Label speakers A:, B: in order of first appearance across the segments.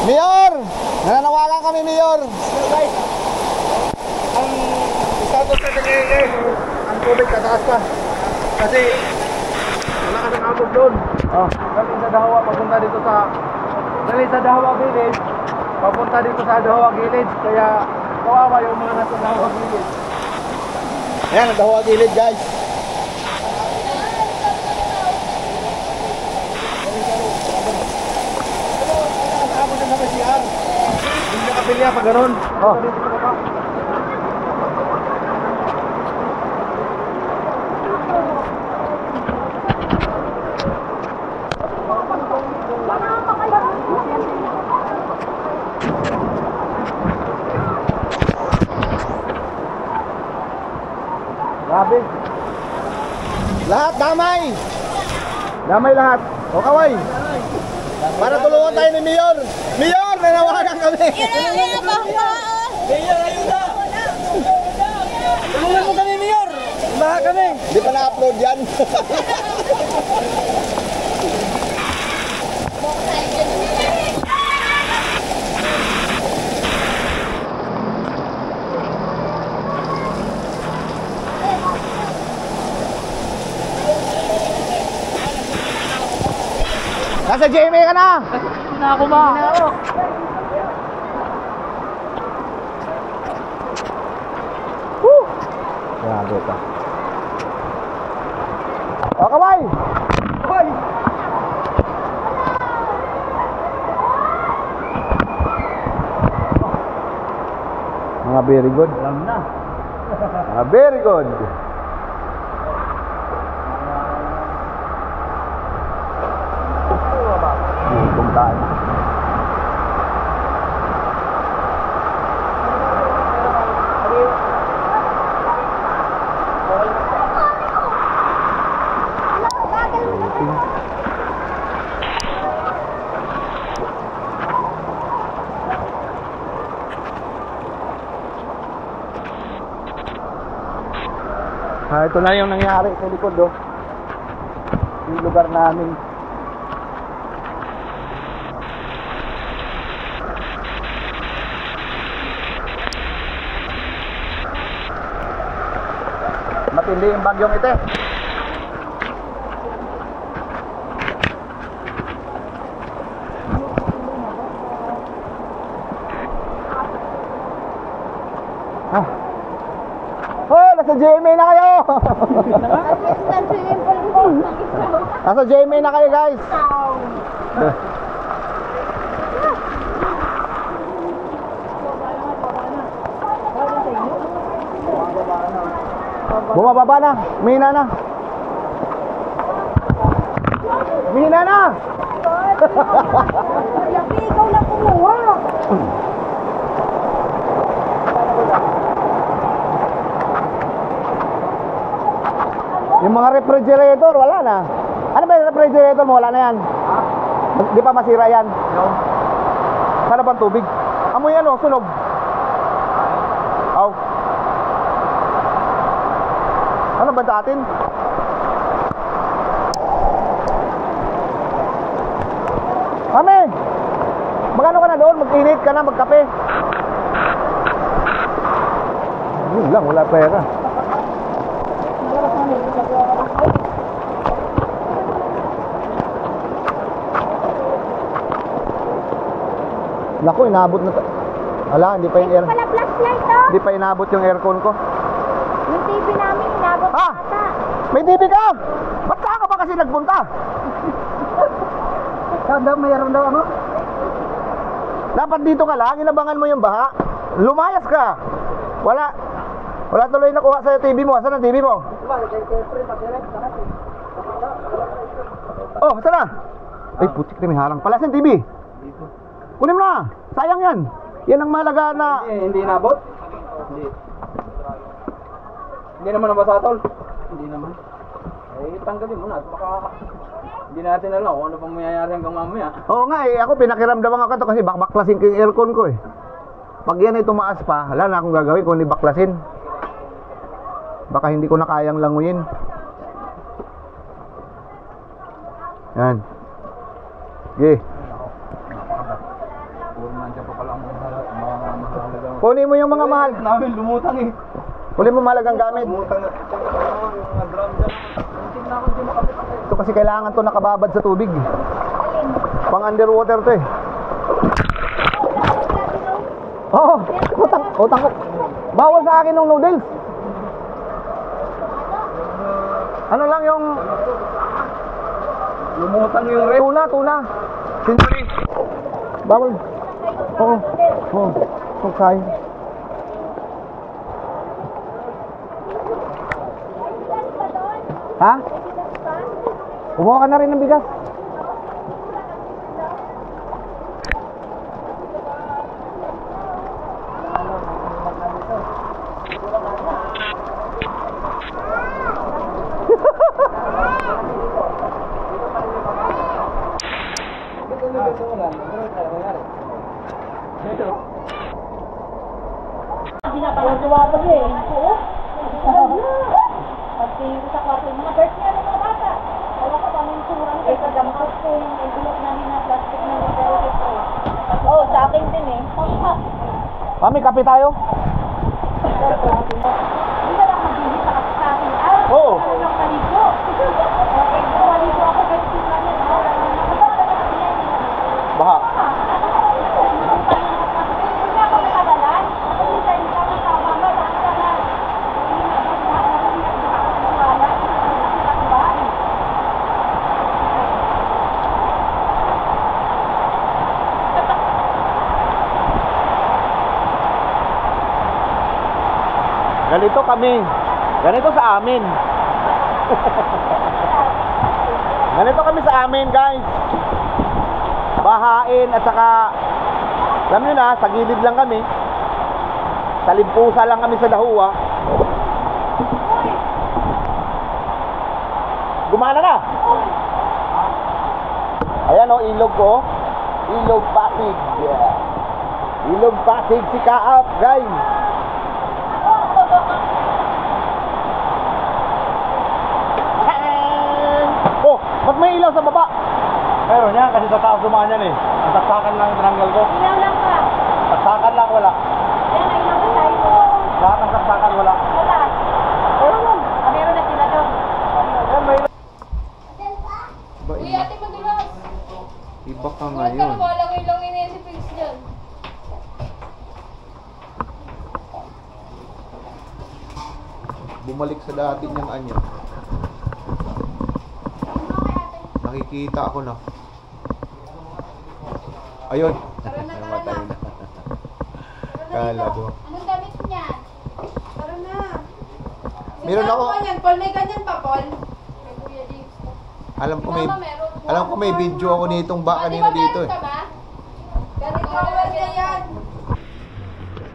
A: Mayor! Nananawagan kami, Mayor!
B: Guys, ang status sa TKA, ang tubig kataas pa. Kasi wala ka ng abog doon. Galing sa Dahawa, papunta dito sa Village, papunta dito sa Dahawa Village. Kaya kawawa yung mga nasa Dahawa Village.
A: Ayan, ang Dahawa Gilid, guys.
B: Abog na sa CR. Hindi nakapilya pag ganun.
A: Grabe. Lahat damay. Damay lahat. O kaway. Para tulungan tayo ni Mayor. Mayor, nanawagan kami.
B: Mayor, ayuda! Tulungan mo kami, Mayor! Baha kami!
A: Di pa na-upload yan. Nasa JMA ka na!
B: Na ako ba?
A: Woo! Grabe ka. O kaway!
B: Hoy!
A: Mga very good.
B: Alam na.
A: Mga very good. Gutom tayo. Ito na yung nangyari sa likod, oh. Yung lugar namin. Matindi yung bagyong ito. Nasa GMA na kayo. Nasa GMA na kayo, guys. Bumababa na. Mina na. Mina na.
C: Ikaw lang kumuha.
A: Yung mga refrigerator, wala na. Ano ba yung refrigerator mo? Wala na yan. Di pa masira yan.
B: No.
A: Sana bang tubig? Amoy ano, sunog. Aw. Ano ba sa atin? Kami! Magano ka na doon? Mag-init ka na, magkape. Yun lang, wala pera. Naku, inabot na. Wala, hindi pa yung air.
C: Pala flashlight, oh.
A: Hindi pa inabot yung aircon ko.
C: Yung TV namin, inabot
A: Ha?
C: ata.
A: May TV ka? Ba't saan ka pa kasi nagpunta?
B: Mayroon daw ano?
A: Dapat dito ka lang, inabangan mo yung baha. Lumayas ka. Wala. Wala tuloy nakuha sa TV mo. Saan ang TV mo? Oh, saan na? Ay, putik na may harang pala. Saan TV? Kunin mo na. Sayang yan. Yan ang mahalaga na...
B: Hindi inabot? Hindi. Hindi naman nabasa, tol? Hindi naman. Eh, tanggalin mo na. Baka hindi natin alam kung ano pang mayayari hanggang mamaya.
A: Oo nga eh. Ako pinakiramdaman ako to kasi baklasin ko yung aircon ko eh. Pag yan ay tumaas pa, wala na akong gagawin kung hindi baklasin. Baka hindi ko na kayang languyin. Yan. Okay. Kunin mo yung mga mahal.
B: Namin lumutang eh.
A: Kunin mo mahalagang gamit.
B: Lumutang na. Mga drum dyan. Hindi na ako dyan makapit.
A: Ito kasi kailangan to nakababad sa tubig. Pang underwater to eh. Oo, utang ko. Bawal sa akin ng noodles. Ano lang yung
B: Lumutang yung red.
A: tuna. Sinturi. Bawal. Oo. Okay. Ha? Kumuha ka na rin ng bigas.
C: Ginagawa pa niya eh. Oo. Pagtingin ko sa kwarto, yung mga birds niya ng mga bata. Wala ka pa may surang kay pagdamakot ko yung envelope namin na plastic na nagdaro ito. Oo, sa akin din eh.
A: Mami, kape tayo?
C: Hindi na lang magbili sa akin.
A: Oo.
C: Ano lang maligo. Maligo ako kasi sila niya.
A: Baha.
C: Hindi ako nakadalan. Kasi sa isa ng mama, basta na.
A: Ganito kami. Ganito sa amin. Ganito kami sa amin, guys. Bahain at saka alam nyo na, sa gilid lang kami. Sa limpusa lang kami sa Dahua. Gumana na. Ayan o, ilog ko. Ilog Pasig. Ilog Pasig si Kaap, guys. Oh, ba't may ilaw sa baba?
B: Meron yan kasi sa taas dumaan yan eh. Ang taksakan lang tinanggal ko.
C: Ilaw lang ka.
B: Taksakan lang wala.
C: Yan, ilaw na tayo.
B: Lahat ng taksakan wala.
C: Wala. Meron na sila doon.
B: Ayan, may
D: Uy, ate madulas.
A: Iba ka
D: Huwag ka na malangay-langay na yan si Prince dyan.
A: Bumalik sa dati niyang anyo. Nakikita ako na. Ayun.
D: Tara na, tara
A: Namatay
D: na.
A: na.
D: Tara
A: Kala ko.
D: Anong damit niyan? Tara na.
A: Meron ako.
D: Ganyan, Paul. May ganyan pa, Paul. May Kuya James.
A: Alam ko may
D: Mama, meron.
A: alam ko may video ako nitong ba
D: Ah, di
A: kanina
D: ba
A: dito
D: meron
A: eh.
D: ka ba? Ganito ka na yan.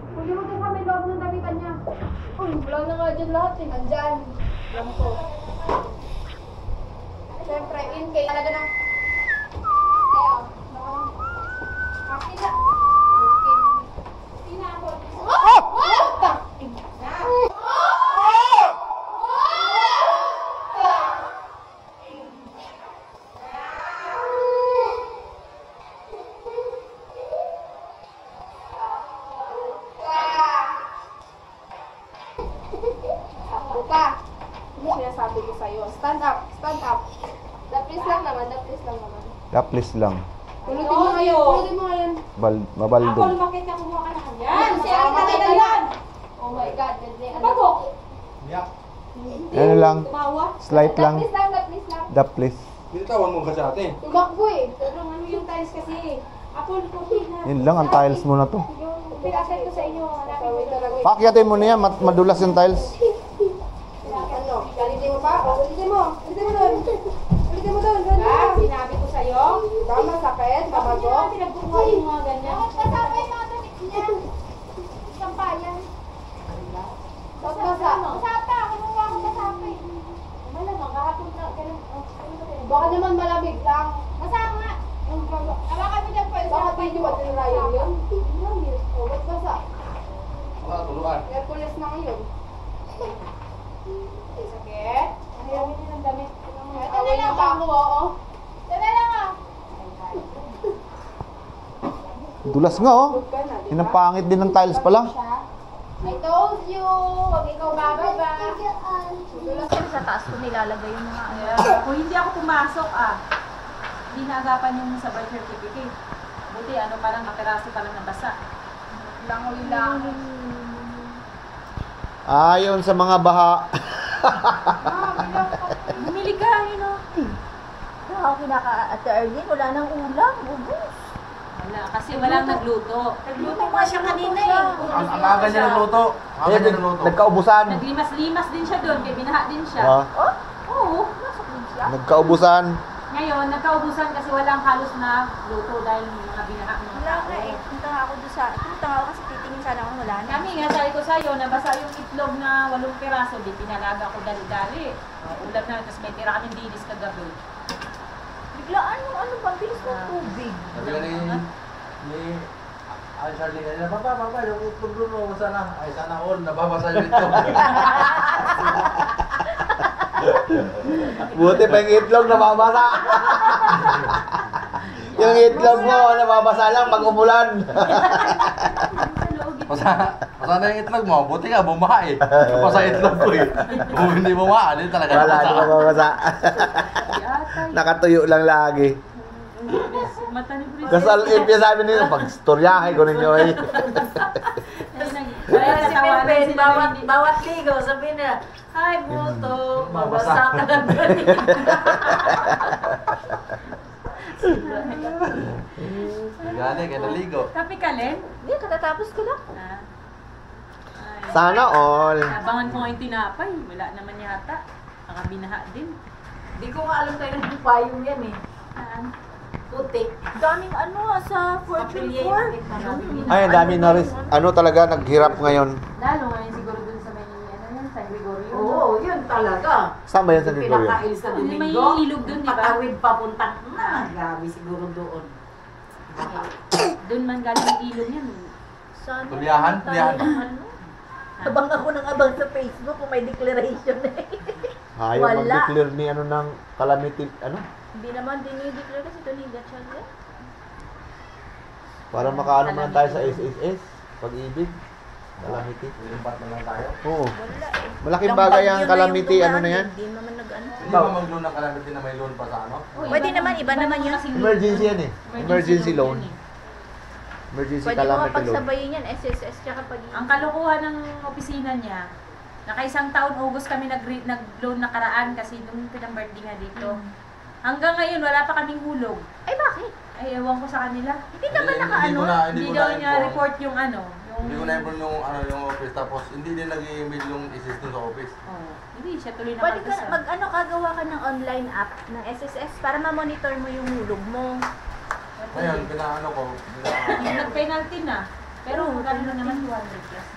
D: Kunin mo din sa may loob ng damitan niya. Uy, wala na nga dyan lahat eh. Andyan. Alam ko. Siyempre, in case talaga ng... Ayaw. Akin na. Pinapon. Oh! Oh! Buka. Ano sinasabi ko sa'yo? Stand up. Stand up. Daplis lang naman. Daplis lang naman.
A: Daplis lang.
D: Pulutin mo ngayon. Pulutin mo ngayon.
A: Mabaldo.
D: Bakit ka kumuha ka na kanya? Yan! Kasi ang kanilan yan! Oh my God. Napagok!
A: Ano lang?
D: Tumawa?
A: Slight lang.
D: Daplis lang. Daplis lang.
A: Daplis.
B: Binitawan mo kasi ate.
D: Tumakbo eh. Pero ano yung tiles kasi? Apol ko na.
A: Yun lang ang tiles mo na to.
D: Yung pinasend ko sa inyo. Hanapin ko talaga.
A: Pakyatin mo na yan, madulas yung tiles.
D: Ano? Galitin mo pa? O, ulitin mo. Ulitin mo doon. Ulitin mo doon. Ba? Sinabi ko sa'yo? Ba? Masakit? Mabago? Hindi na pinagkukuha yung mga ganyan. Bakit kasama yung mga damit niya? Sampayan. Ba't basa? Masapa. Kinuha ko masapa eh. Malamang, kahapon na. Baka naman malamig lang. Masama. Awakan mo dyan po. Baka pwede ba din rayo yun? O, ba't basa?
B: Wala, tuluan.
D: Hercules na ngayon. Sakit? Ayaw niyo ng damit. Ito na lang ako, oo. Ito na lang ah.
A: Dulas nga oh. Yan ang pangit din ng tiles pala.
D: I told you, wag ikaw bababa.
C: Sa taas ko nilalagay yung mga ano.
E: Kung hindi ako pumasok, hindi naagapan yung sa birth certificate. Buti, parang makiraso pa lang nabasa.
D: Langoy-lang.
A: Ayon sa mga baha.
E: Bumili ka,
C: Kaya ako kinaka-Ate Arlene, wala nang ulam. Ubus.
E: Wala, kasi walang nagluto.
C: Nagluto nga siya kanina eh.
B: Ang aga niya nagluto. Ang aga niya nagluto.
A: Nagkaubusan.
E: Naglimas-limas din siya doon, kaya binaha din siya.
A: Ah,
E: Oo.
A: nagkaubusan.
E: Ngayon, nagkaubusan kasi walang halos na luto dahil mga binaha ng mga
C: Wala
E: tao.
C: nga eh. Punta nga ako doon punta nga ako kasi titingin sana ako wala na.
E: Kami nga, sabi ko sa'yo, nabasa yung itlog na 8 piraso, di pinalaga ko dali-dali. Ulam na, tapos may tira kaming dinis kagabi.
C: Biglaan yung ano ba, bilis ng tubig.
B: Sabi ka ni Charlie kanina, Papa, yung itlog doon, mabasa na. Ay, sana all, nababasa yung itlog.
A: Buti pa yung itlog nababasa. Yung itlog mo nababasa lang pag umulan.
B: Masa na yung itlog mo, buti nga, bumaha eh. Masa itlog ko eh. Kung hindi bumaha, hindi talaga
A: Wala
B: nabasa.
A: na mababasa. Nakatuyo lang lagi.
E: Mata ni Princess.
A: Kasal impya sabi nila, pag storyahe ko ninyo eh.
E: Kaya natawanan sila.
C: bawat ligo, sabi na, ay buto, mabasa ka lang
B: Gani, kaya naligo.
E: Kapi ka, Len?
C: Hindi, katatapos ko lang.
E: Ay.
A: Sana all.
E: Nabangan ko nga yung tinapay. Wala naman yata. Nakabinaha din.
C: Hindi ko nga alam tayo ng payong yan eh.
E: Saan?
C: Putik. Daming ano sa Fortune 4.
A: Ay, ang dami na rin. Ano talaga, naghirap ngayon.
E: Lalo ngayon siguro dun sa may, San Gregorio.
C: Oo, yun talaga.
A: Saan ba yan sa Gregorio?
C: Pinakail sa
E: Hindi, may
C: Domingo.
E: ilog dun, di ba?
C: Patawid papuntang. Grabe siguro doon.
E: Doon man galing yung ilog yan.
C: Sana
B: Tulyahan,
C: tayo
B: tulyahan.
C: ng ano? Abang ako ng abang sa Facebook kung may declaration eh.
A: Ayaw
C: Wala.
A: mag-declare ni ano ng calamity, ano?
C: Hindi naman dinideclare kasi ito ni Gatchaga.
A: Para makaano man tayo sa SSS, pag-ibig, calamity.
B: Limpat na lang tayo.
A: Oo.
C: Wala eh.
A: Malaking
C: Yung
A: bagay
C: bagyo
A: ang
C: na yung
A: calamity,
C: dumaan,
A: ano na yan?
C: Hindi naman nag-ano.
B: Hindi ba mag-loan ng calamity na may loan pa sa ano?
C: Pwede naman, iba naman yun.
A: Emergency yan eh. Emergency loan. Emergency
C: Pwede mo
A: calamity loan.
C: pagsabayin yan, SSS tsaka pag
E: Ang kalokohan ng opisina niya, nakaisang taon August kami nag-loan nakaraan kasi nung pinang-birthday nga dito. Hanggang ngayon, wala pa kaming hulog.
C: Ay bakit?
E: Ay, ewan ko sa kanila.
C: Hindi naman
B: Hindi
C: naka-ano.
B: ko na-
E: Hindi
B: ko
E: daw
B: na
E: niya
B: inform.
E: report yung
B: Hindi ko na-inform yung office, tapos hindi din nag-email yung assistant sa office.
E: Oh, hindi siya tuloy na
C: Pwede ka, mag-ano kagawa ka ng online app ng SSS para ma-monitor mo yung hulog mo.
B: Ngayon, pinaano ko,
E: Nag-penalty na. Pero
C: Oo,
E: magkano naman 200 plus.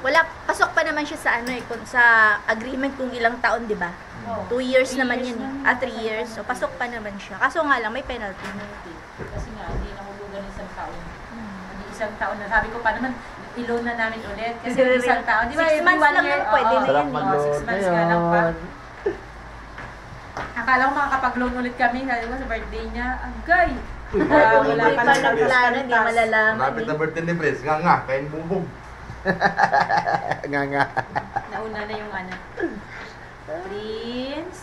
C: Wala, pasok pa naman siya sa ano eh, kung sa agreement kung ilang taon, di ba?
E: Oh,
C: 2 years
E: 3
C: naman
E: years
C: yan eh.
E: naman.
C: 3 years. So, pasok pa naman siya. Kaso nga lang, may penalty.
E: Kasi nga, hindi nahulugan isang taon. Hindi isang taon na. Sabi ko pa naman, i-loan na namin ulit. Kasi isang taon. Di ba?
C: 6 months lang naman pwede na
A: Sarap
C: yan eh.
A: mag-loan
E: 6 months nga lang pa.
A: ngayon.
E: Akala ko makakapag-loan ulit kami. Sabi ko sa birthday niya, agay!
C: Wala
E: Wala
C: pa
E: pa
C: ng plano, hindi malalaman
B: rapid na
C: eh.
B: birthday ni Pres, nga, kain bubog.
A: Nga.
E: Nauna na yung ano. Prince?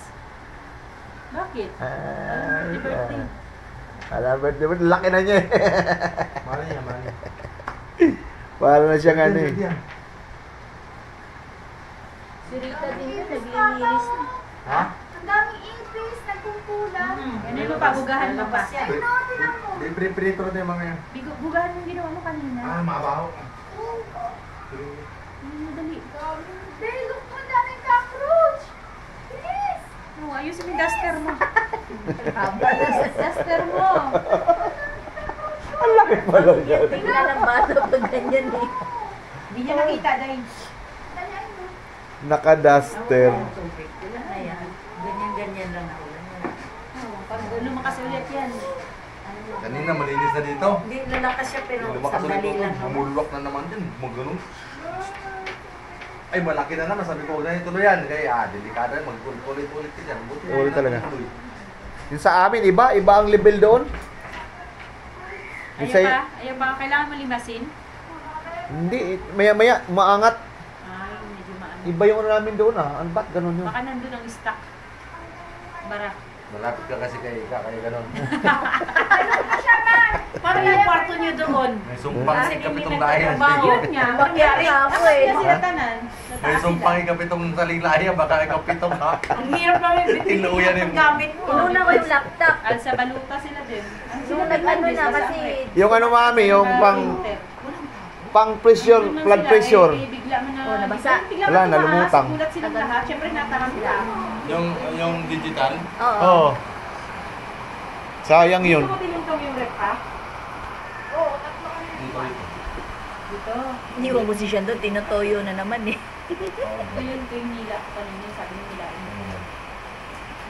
E: Bakit? Happy birthday.
A: Happy birthday mo. Laki na niya eh.
B: Mali niya, mali.
A: Para na siyang ano eh.
C: Si Rita din yun, naglilinis na.
B: Ha?
D: Ang daming increase, nagkukulang.
E: Ano yung pabugahan mo pa?
B: Libre-prito rin yung mga yan.
E: Bugahan yung ginawa mo kanina.
B: Ah, mabaho.
E: Madali.
D: Babe, look mo, daming cockroach. Please.
E: Oh, ayusin mo yung duster mo.
C: Duster mo.
A: Ang laki pala yan.
C: Tingnan ang bata pag ganyan eh.
E: Hindi niya nakita dahil.
A: Naka-duster.
C: Ayan. Ganyan-ganyan lang ako.
E: Pag lumakas ulit yan.
B: Kanina, malinis na dito.
C: Hindi lalakas siya pero
B: Lumakas ulit
C: sandali
B: ito.
C: lang.
B: Bumulwak na naman din. Magano'n. Ay, malaki na naman. Sabi ko, huwag na ituloy yan. Kaya, delikado yan. Mag-ulit-ulit ka dyan. Buti
A: Ulit talaga.
B: natuloy.
A: Yung sa amin, iba ang level doon. Isay-
E: Ayaw ba? Kailangan mo limasin?
A: Hindi, maya-maya, maangat.
E: Ay, medyo maano.
A: Iba yung ano namin doon ah. Ano ba't ganun yun?
E: Baka nandun ang stock. Bara.
B: Malapit ka kasi kay ganun.
E: Parang yung kwarto niyo doon.
B: May sumpang
E: Kasi
B: ikapitong
E: hindi
B: layan.
E: nagtatrabaho. Yun nga. Mangyari ako eh. Kasi natanan.
B: May sumpang ikapitong saling layan, baka ikapitong ha.
E: Ang hirap namin
B: Tinuuyan yung-
E: gamit mo.
C: Inuna ko yung laptop.
E: Al sa baluta sila din.
C: Nung nag-ano na kasi,
A: Yung ano mami, yung pang pressure, blood pressure.
E: Bigla mo na.
C: Oh, nabasa.
E: Bigla
A: Wala,
E: mo tumaas,
A: nalumutang.
E: Gulat silang lahat. Siyempre nataranta.
B: Yung digital.
C: oo.
A: Oo. Sayang yun.
E: Gusto mo tinutong yung rep pa? Dito.
C: Hindi ko posisyon doon, tinutoyo na naman eh.
E: Ito yung nila. Kanina sabi nila.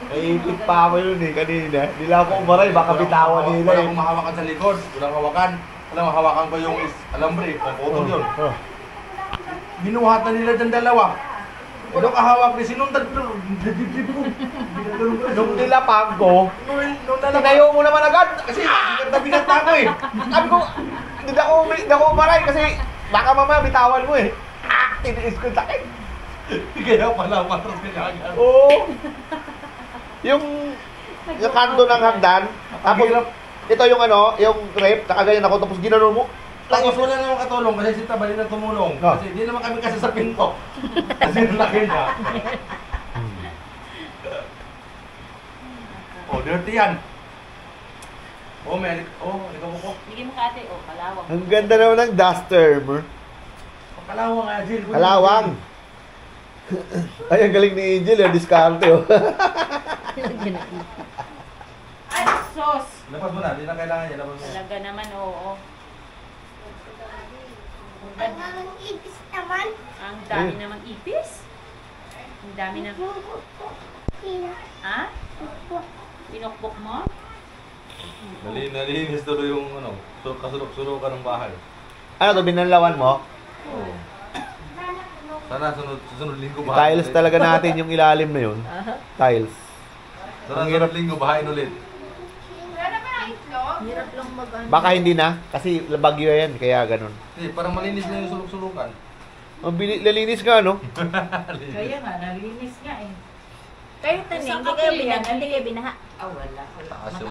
A: Ay, pa ako yun eh, kanina. Nila ako umaray, baka bitawan nila
B: Wala
A: eh.
B: akong mahawakan sa likod. Walang hawakan. Alam, mahawakan ko yung alambre. Pagputol yun.
A: Oh.
B: Binuhatan nila dyan dalawa. Ano kahawak ni sinundan ko.
A: Nung nilapag ko,
B: Nung dalawa.
A: tinayo mo naman agad. Kasi bigat na ako eh. Sabi ko, hindi ako umaray kasi baka mamaya bitawan mo eh. Tiniis ko yung sakit.
B: Kaya pala matras ka agad.
A: Oo. Yung kanto ng hagdan, tapos ito yung ano, yung rep, nakaganyan ako, tapos ginanon mo.
B: Tapos wala naman katulong kasi si Tabali na tumulong.
A: Oh.
B: Kasi hindi naman kami kasi sa pinto. Kasi nalaki niya. Oh, dirty yan. Oh, may ikaw ko.
E: Bigyan mo kate. Oh, kalawang.
A: Ang ganda naman ng duster, bro.
B: Kalawang nga, Jill.
A: Kalawang. Ay, ang galing ni Angel, yung diskarte, oh.
E: Ay, sos.
B: Labas mo na, hindi na kailangan yan. Labas mo na.
E: Talaga naman, oo.
D: Ang ipis naman.
E: Ang dami namang ipis. Ang dami na... Ha? Pinokpok mo?
B: Nalinis tuloy yung ano, kasulok-sulokan ng bahay.
A: Ano to, binanlawan mo?
B: Oo. Sana susunod linggo bahay.
A: Tiles talaga natin yung ilalim na yun. Tiles.
B: Sana susunod linggo bahay ulit.
C: Hirap lang mag-ano.
A: Baka hindi na, kasi bagyo yan, kaya ganun.
B: Hindi, parang malinis na yung sulok-sulukan.
A: Lalinis ka, no?
E: Kaya nga, nalinis nga eh.
C: Kayo tanin, hindi kayo binaha.
E: Ah, wala.
B: Taas